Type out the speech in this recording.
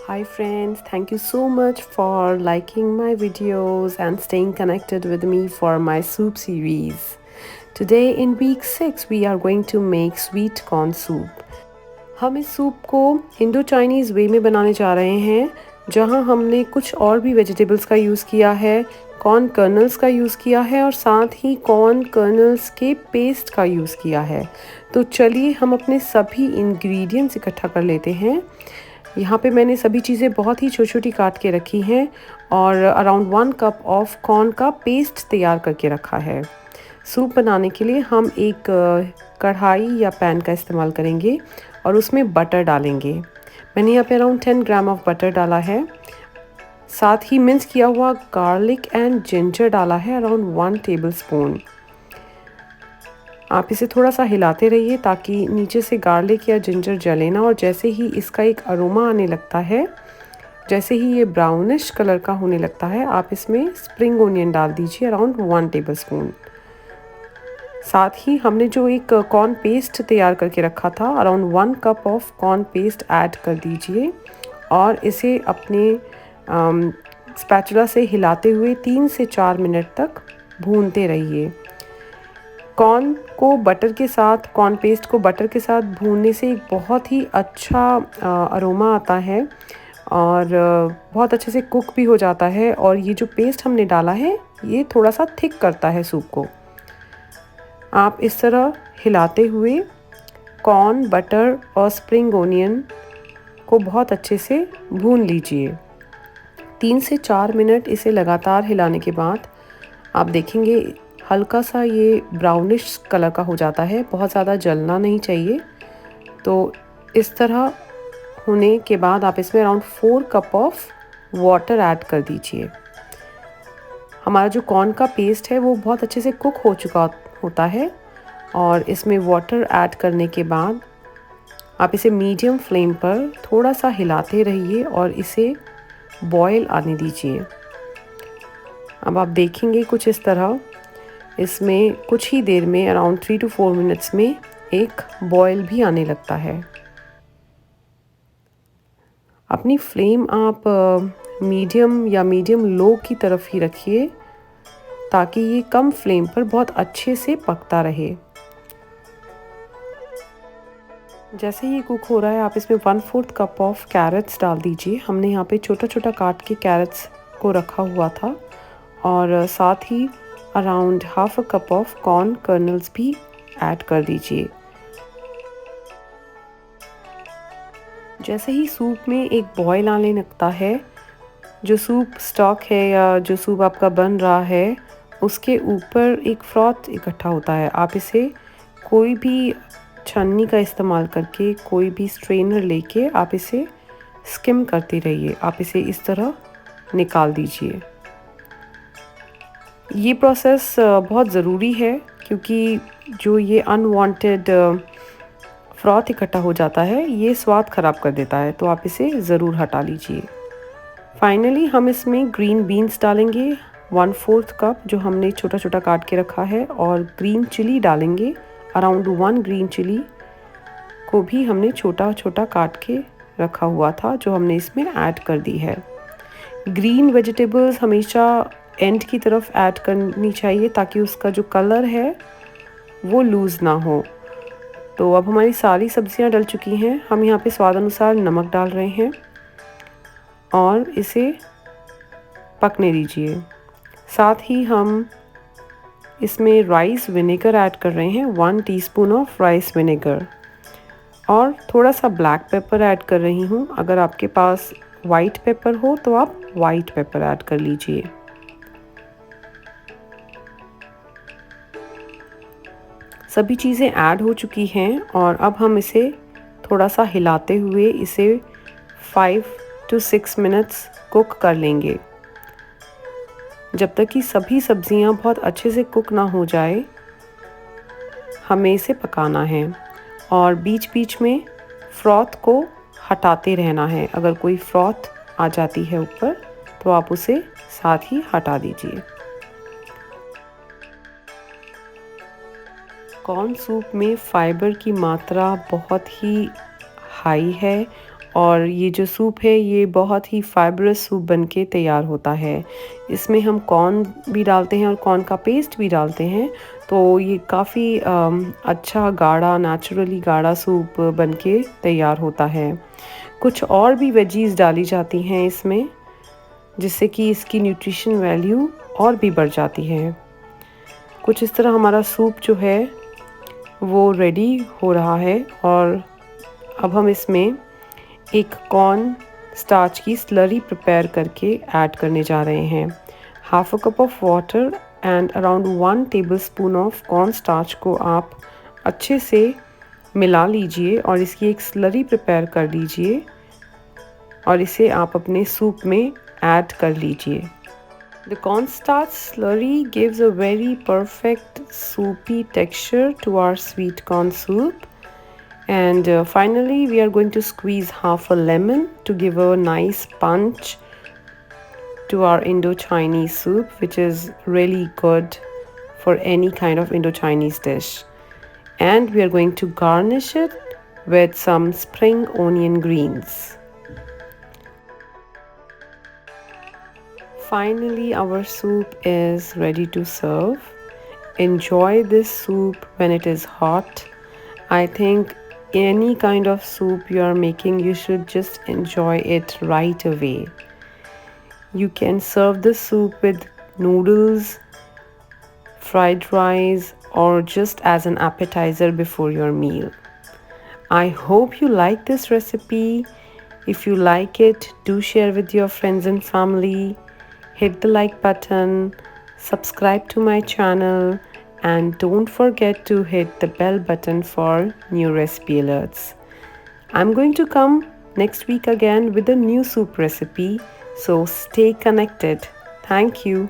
Hi friends, thank you so much for liking my videos and staying connected with me for my soup series. Today in week 6 we are going to make sweet corn soup. हम इस soup को Indo Chinese वे में बनाने जा रहे हैं, जहां हमने कुछ और भी वेजिटेबल्स का यूज़ किया है, कॉर्न कर्नल्स का यूज़ किया है और साथ ही कॉर्न कर्नल्स के पेस्ट का यूज़ किया है। तो चलिए हम अपने सभी इंग्रेडिएंट्स इकट्ठा कर लेते हैं। यहाँ पे मैंने सभी चीज़ें बहुत ही छोटी-छोटी काट के रखी हैं और अराउंड 1 कप ऑफ कॉर्न का पेस्ट तैयार करके रखा है। सूप बनाने के लिए हम एक कढ़ाई या पैन का इस्तेमाल करेंगे और उसमें बटर डालेंगे। मैंने यहाँ पे अराउंड 10 ग्राम ऑफ बटर डाला है। साथ ही मिन्स किया हुआ गार्लिक एंड जिंजर डाला है अराउंड 1 टेबलस्पून। आप इसे थोड़ा सा हिलाते रहिए ताकि नीचे से गार्लिक या जिंजर जले ना, और जैसे ही इसका एक अरोमा आने लगता है, जैसे ही ये ब्राउनिश कलर का होने लगता है, आप इसमें स्प्रिंग ओनियन डाल दीजिए अराउंड 1 टेबलस्पून। साथ ही हमने जो एक कॉर्न पेस्ट तैयार करके रखा था, around 1 cup of corn paste add कर दीजिए और इसे अपने स्पैचुला से हिलाते हुए 3 से 4 मिनट तक भूनते रहिए। कॉर्न पेस्ट को बटर के साथ भूनने से एक बहुत ही अच्छा अरोमा आता है और बहुत अच्छे से कुक भी हो जाता है, और ये जो पेस्ट हमने डाला है ये थोड़ा सा थिक करता है सूप को। आप इस तरह हिलाते हुए कॉर्न, बटर और स्प्रिंग ओनियन को बहुत अच्छे से भून लीजिए। 3 से 4 मिनट इसे लगातार हिलाने के बाद आप देखेंगे हल्का सा ये ब्राउनिश कलर का हो जाता है, बहुत ज़्यादा जलना नहीं चाहिए। तो इस तरह होने के बाद आप इसमें around 4 cup of water add कर दीजिए। हमारा जो कॉर्न का पेस्ट है वो बहुत अच्छे से कुक हो चुका होता है, और इसमें वाटर ऐड करने के बाद आप इसे मीडियम फ्लेम पर थोड़ा सा हिलाते रहिए और इसे बॉयल आने दीजिए। अब आप देखेंगे कुछ इस तरह इसमें कुछ ही देर में अराउंड 3 to 4 मिनट्स में एक बॉयल भी आने लगता है। अपनी फ्लेम आप मीडियम या मीडियम लो की तरफ ही रखिए ताकि ये कम फ्लेम पर बहुत अच्छे से पकता रहे। जैसे ही कुक हो रहा है आप इसमें 1/4 कप ऑफ कैरेट्स डाल दीजिए। हमने यहाँ पे छोटा छोटा काट के कैरेट्स को रखा हुआ था, और साथ ही around half a cup of corn kernels भी ऐड कर दीजिए। जैसे ही सूप में एक बॉयल आने लगता है, जो सूप स्टॉक है या जो सूप आपका बन रहा है उसके ऊपर एक फ्रॉथ इकट्ठा होता है। आप इसे कोई भी छन्नी का इस्तेमाल करके, कोई भी स्ट्रेनर लेके आप इसे स्किम करते रहिए। आप इसे इस तरह निकाल दीजिए। ये प्रोसेस बहुत ज़रूरी है क्योंकि जो ये अनवांटेड फ्रॉथ इकट्ठा हो जाता है ये स्वाद ख़राब कर देता है, तो आप इसे ज़रूर हटा लीजिए। फाइनली हम इसमें ग्रीन बीन्स डालेंगे 1/4 कप, जो हमने छोटा छोटा काट के रखा है, और ग्रीन चिली डालेंगे अराउंड 1 ग्रीन चिली को भी हमने छोटा छोटा काट के रखा हुआ था, जो हमने इसमें ऐड कर दी है। ग्रीन वेजिटेबल्स हमेशा एंड की तरफ ऐड करनी चाहिए ताकि उसका जो कलर है वो लूज़ ना हो। तो अब हमारी सारी सब्जियां डल चुकी हैं। हम यहाँ पे स्वाद अनुसार नमक डाल रहे हैं और इसे पकने दीजिए। साथ ही हम इसमें राइस विनेगर ऐड कर रहे हैं, 1 टीस्पून ऑफ राइस विनेगर, और थोड़ा सा ब्लैक पेपर ऐड कर रही हूँ। अगर आपके पास वाइट पेपर हो तो आप वाइट पेपर ऐड कर लीजिए। सभी चीज़ें ऐड हो चुकी हैं और अब हम इसे थोड़ा सा हिलाते हुए इसे 5 to 6 मिनट्स कुक कर लेंगे। जब तक कि सभी सब्जियां बहुत अच्छे से कुक ना हो जाए, हमें इसे पकाना है, और बीच बीच में फ्रॉथ को हटाते रहना है। अगर कोई फ्रॉथ आ जाती है ऊपर तो आप उसे साथ ही हटा दीजिए। कॉर्न सूप में फाइबर की मात्रा बहुत ही हाई है और ये जो सूप है ये बहुत ही फाइबरस सूप बनके तैयार होता है। इसमें हम कॉर्न भी डालते हैं और कॉर्न का पेस्ट भी डालते हैं, तो ये काफ़ी अच्छा गाढ़ा, नेचुरली गाढ़ा सूप बनके तैयार होता है। कुछ और भी वेजीज़ डाली जाती हैं इसमें, जिससे कि इसकी न्यूट्रिशन वैल्यू और भी बढ़ जाती है। कुछ इस तरह हमारा सूप जो है वो रेडी हो रहा है और अब हम इसमें एक कॉर्न स्टार्च की स्लरी प्रिपेयर करके ऐड करने जा रहे हैं। Half a cup of water and around 1 tablespoon of corn starch को आप अच्छे से मिला लीजिए और इसकी एक स्लरी प्रिपेयर कर लीजिए और इसे आप अपने सूप में ऐड कर लीजिए। The cornstarch slurry gives a very perfect soupy texture to our sweet corn soup. And finally, we are going to squeeze half a lemon to give a nice punch to our Indo-Chinese soup, which is really good for any kind of Indo-Chinese dish. And we are going to garnish it with some spring onion greens. Finally, our soup is ready to serve. Enjoy this soup when it is hot. I think any kind of soup you are making, you should just enjoy it right away. You can serve the soup with noodles, fried rice, or just as an appetizer before your meal. I hope you like this recipe. If you like it, do share with your friends and family. Hit the like button, subscribe to my channel, and don't forget to hit the bell button for new recipe alerts. I'm going to come next week again with a new soup recipe, so stay connected. Thank you.